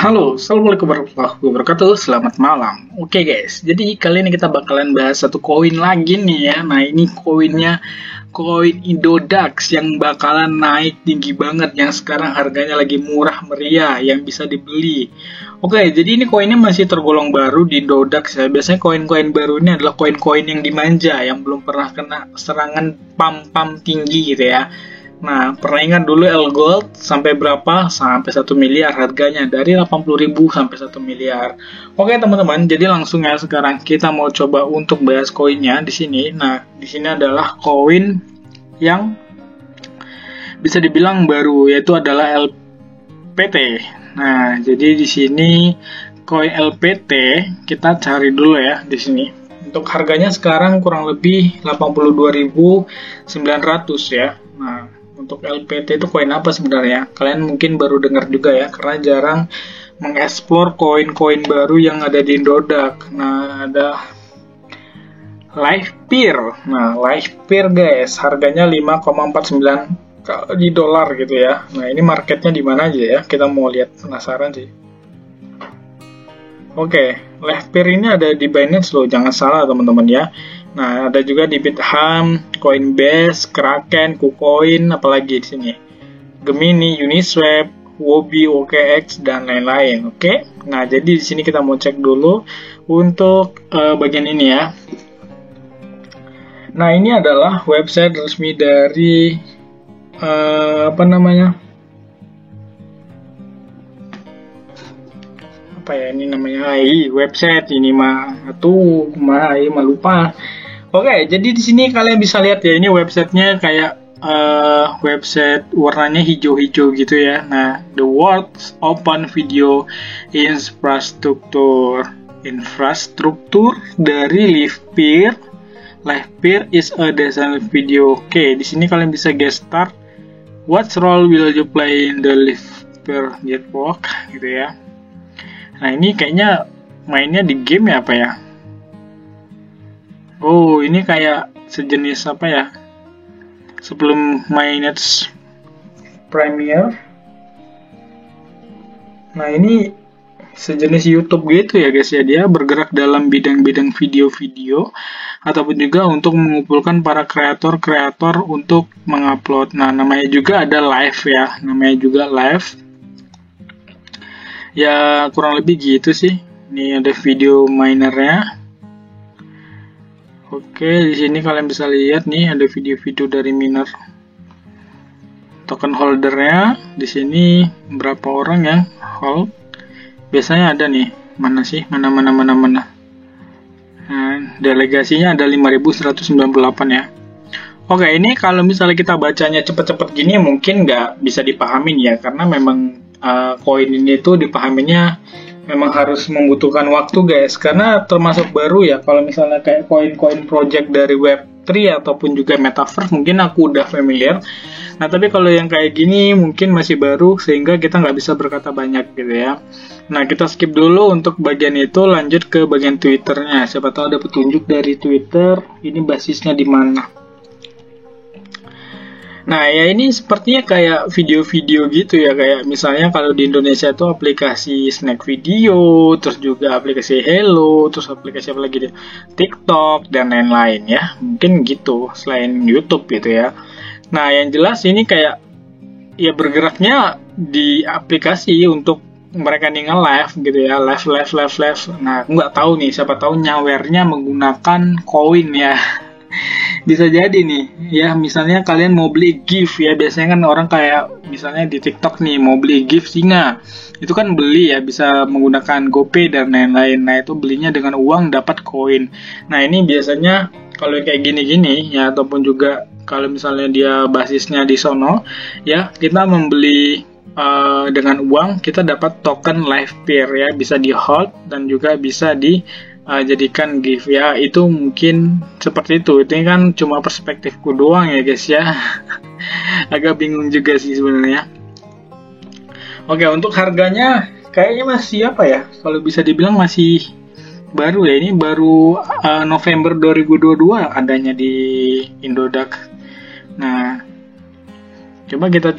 Halo, Assalamualaikum warahmatullahi wabarakatuh. Selamat malam. Oke guys, jadi kali ini kita bakalan bahas satu koin lagi nih ya. Nah, ini koinnya koin Indodax yang bakalan naik tinggi banget, yang sekarang harganya lagi murah meriah, yang bisa dibeli. Oke, jadi ini koinnya masih tergolong baru di Indodax ya. Biasanya koin-koin baru ini adalah koin-koin yang dimanja, yang belum pernah kena serangan pam-pam tinggi gitu ya. Nah, pernah ingat dulu L Gold sampai berapa? Sampai 1 miliar harganya, dari 80.000 sampai 1 miliar. Oke teman-teman, jadi langsung ya sekarang kita mau coba untuk bahas koinnya di sini. Nah, di sini adalah koin yang bisa dibilang baru, yaitu adalah LPT. Nah, jadi di sini koin LPT kita cari dulu ya di sini. Untuk harganya sekarang kurang lebih 82.900 ya. Nah, untuk LPT itu koin apa sebenarnya? Kalian mungkin baru dengar juga ya, karena jarang mengeksplor koin-koin baru yang ada di Indodax. Nah, ada LivePeer. Nah, LivePeer guys, harganya 5,49 di dolar gitu ya. Nah, ini marketnya di mana aja ya? Kita mau lihat, penasaran sih. Oke, LivePeer ini ada di Binance loh, jangan salah teman-teman ya. Nah, ada juga di Bithumb, Coinbase, Kraken, KuCoin, apalagi di sini. Gemini, Uniswap, Huobi, OKX, dan lain-lain. Oke. Nah, jadi di sini kita mau cek dulu untuk bagian ini ya. Nah, ini adalah website resmi dari apa namanya? Apa ya ini namanya? Website ini mah lupa. Oke, jadi di sini kalian bisa lihat ya, ini websitenya kayak website warnanya hijau-hijau gitu ya. Nah, the world's open video infrastructure dari LivePeer. LivePeer is a design video. Oke, di sini kalian bisa guest star. What role will you play in the LivePeer network gitu ya. Nah, ini kayaknya mainnya di game ya apa ya? Oh, ini kayak sejenis apa ya? Sebelum Mainnet Premier. Nah, ini sejenis YouTube gitu ya guys ya. Dia bergerak dalam bidang-bidang video-video ataupun juga untuk mengumpulkan para kreator-kreator untuk mengupload. Nah, namanya juga ada live ya. Namanya juga live. Ya, kurang lebih gitu sih. Ini ada video minernya. Oke, di sini kalian bisa lihat nih ada video-video dari miner. Token holdernya di sini berapa orang yang hold? Biasanya ada nih. Mana sih? Mana. Nah, delegasinya ada 5.198 ya. Oke, ini kalau misalnya kita bacanya cepet-cepet gini mungkin nggak bisa dipahamin ya, karena memang koin ini tuh dipahaminya memang harus membutuhkan waktu guys, karena termasuk baru ya. Kalau misalnya kayak koin-koin project dari Web3 ataupun juga Metaverse mungkin aku udah familiar. Nah, tapi kalau yang kayak gini mungkin masih baru, sehingga kita nggak bisa berkata banyak gitu ya. Nah, kita skip dulu untuk bagian itu, lanjut ke bagian Twitternya. Siapa tahu ada petunjuk dari Twitter, ini basisnya di mana. Nah, ya ini sepertinya kayak video-video gitu ya, kayak misalnya kalau di Indonesia itu aplikasi Snack Video, terus juga aplikasi Hello, terus aplikasi apa lagi deh, TikTok, dan lain-lain ya. Mungkin gitu, selain YouTube gitu ya. Nah, yang jelas ini kayak ya bergeraknya di aplikasi untuk mereka nih nge-live gitu ya, live. Nah, nggak tahu nih, siapa tahu nyawernya menggunakan koin ya. Bisa jadi nih ya, misalnya kalian mau beli gift ya, biasanya kan orang kayak misalnya di TikTok nih mau beli gift singa, itu kan beli ya, bisa menggunakan GoPay dan lain-lain. Nah, itu belinya dengan uang dapat koin. Nah, ini biasanya kalau kayak gini-gini ya, ataupun juga kalau misalnya dia basisnya di sono ya, kita membeli dengan uang, kita dapat token LivePeer ya, bisa di hold dan juga bisa di jadikan gift ya. Itu mungkin seperti itu. Ini kan cuma perspektifku doang ya guys ya. Agak bingung juga sih sebenarnya. Oke, untuk harganya kayaknya masih apa ya, kalau bisa dibilang masih baru ya. Ini baru November 2022 adanya di Indodax. Nah, coba kita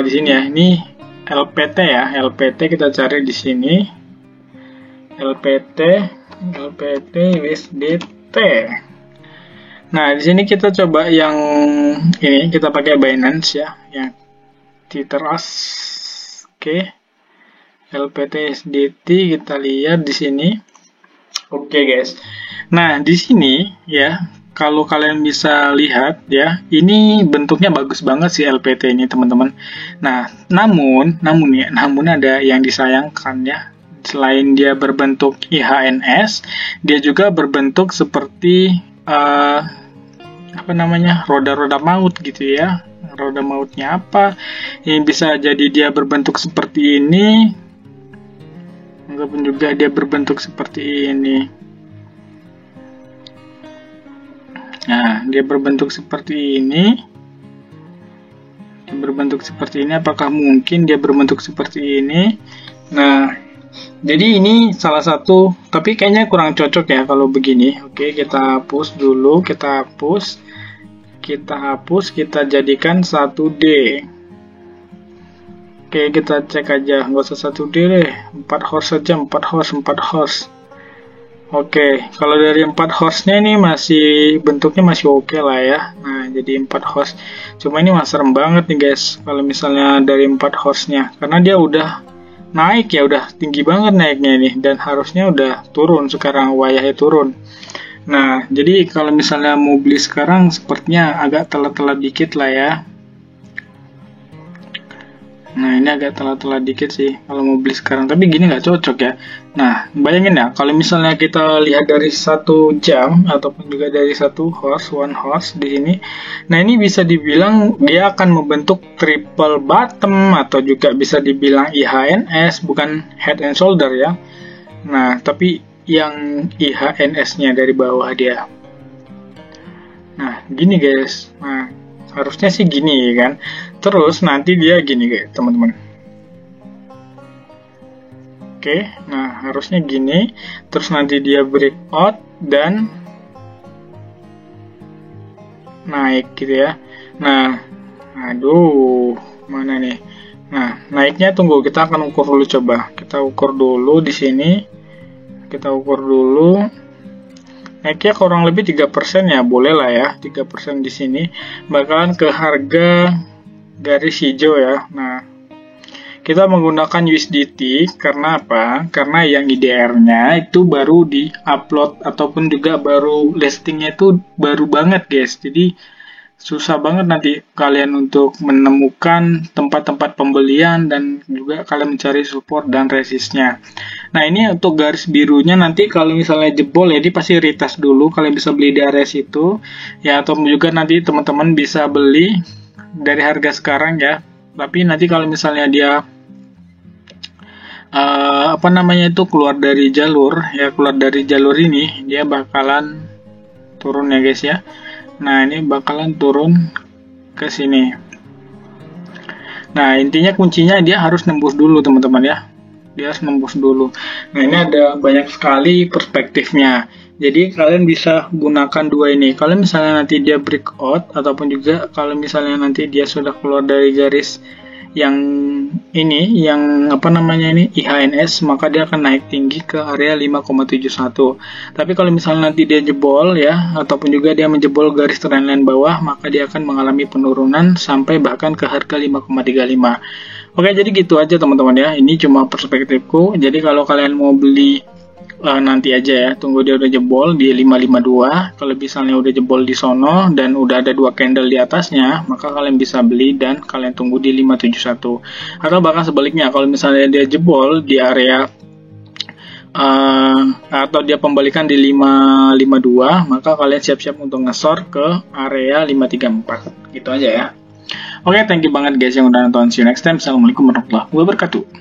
di sini ya. Ini LPT ya, LPT kita cari di sini. LPT USDT. Nah, di sini kita coba yang ini, kita pakai Binance ya, yang Titeras. Oke. LPT USDT kita lihat di sini. Oke, guys. Nah, di sini ya, kalau kalian bisa lihat ya, ini bentuknya bagus banget sih LPT ini, teman-teman. Nah, namun ada yang disayangkan ya. Selain dia berbentuk IHNS, dia juga berbentuk seperti roda-roda maut gitu ya. Roda mautnya apa? Ini bisa jadi dia berbentuk seperti ini, ataupun juga dia berbentuk seperti ini. Nah, dia berbentuk seperti ini. Dia berbentuk seperti ini. Apakah mungkin dia berbentuk seperti ini? Nah, jadi ini salah satu, tapi kayaknya kurang cocok ya kalau begini. Oke, kita hapus dulu, kita hapus, kita jadikan 1D. Oke, kita cek aja, nggak usah 1D deh, 4 horse saja, 4 horse. Oke, kalau dari 4 horse-nya ini bentuknya masih oke lah ya. Nah, jadi 4 horse. Cuma ini masih serem banget nih guys, kalau misalnya dari 4 horse-nya, karena dia udah naik ya, udah tinggi banget naiknya ini, dan harusnya udah turun sekarang, wayahnya turun. Nah, jadi kalau misalnya mau beli sekarang sepertinya agak telat-telat dikit lah ya. Nah, ini agak telat-telat dikit sih kalau mau beli sekarang, tapi gini nggak cocok ya. Nah, bayangin ya, kalau misalnya kita lihat dari 1 jam ataupun juga dari 1 horse di sini. Nah, ini bisa dibilang dia akan membentuk triple bottom atau juga bisa dibilang IHNS, bukan head and shoulder ya. Nah, tapi yang IHNS-nya dari bawah dia. Nah, gini guys. Nah, harusnya sih gini kan. Terus nanti dia gini guys, teman-teman. Oke, nah harusnya gini. Terus nanti dia breakout dan naik gitu ya. Nah, aduh, mana nih? Nah, naiknya tunggu, kita akan ukur dulu coba. Kita ukur dulu di sini. Kita ukur dulu. Naiknya kurang lebih 3% ya, boleh lah ya. 3% di sini bakalan ke harga garis hijau ya. Nah, kita menggunakan USDT karena apa? Karena yang IDR-nya itu baru di-upload ataupun juga baru listingnya itu baru banget guys. Jadi susah banget nanti kalian untuk menemukan tempat-tempat pembelian dan juga kalian mencari support dan resistnya. Nah, ini untuk garis birunya nanti kalau misalnya jebol ya, dia pasti retest dulu. Kalian bisa beli di area situ ya, atau juga nanti teman-teman bisa beli dari harga sekarang ya. Tapi nanti kalau misalnya dia keluar dari jalur ini, dia bakalan turun ya guys ya. Nah, ini bakalan turun ke sini. Nah, intinya kuncinya dia harus nembus dulu teman-teman ya. Dia harus nembus dulu. Nah, ini ada banyak sekali perspektifnya. Jadi kalian bisa gunakan dua ini. Kalau misalnya nanti dia breakout ataupun juga kalau misalnya nanti dia sudah keluar dari garis yang ini, yang IHNS, maka dia akan naik tinggi ke area 5,71. Tapi kalau misalnya nanti dia jebol ya, ataupun juga dia menjebol garis trendline bawah, maka dia akan mengalami penurunan sampai bahkan ke harga 5,35. Oke, jadi gitu aja teman-teman ya. Ini cuma perspektifku. Jadi kalau kalian mau beli nanti aja ya, tunggu dia udah jebol di 552. Kalau misalnya udah jebol di sono dan udah ada 2 candle di atasnya, maka kalian bisa beli dan kalian tunggu di 571. Atau bahkan sebaliknya, kalau misalnya dia jebol di area atau dia pembalikan di 552, maka kalian siap-siap untuk nge-short ke area 534. Gitu aja ya. Oke, thank you banget guys yang udah nonton. See you next time. Assalamualaikum warahmatullahi wabarakatuh.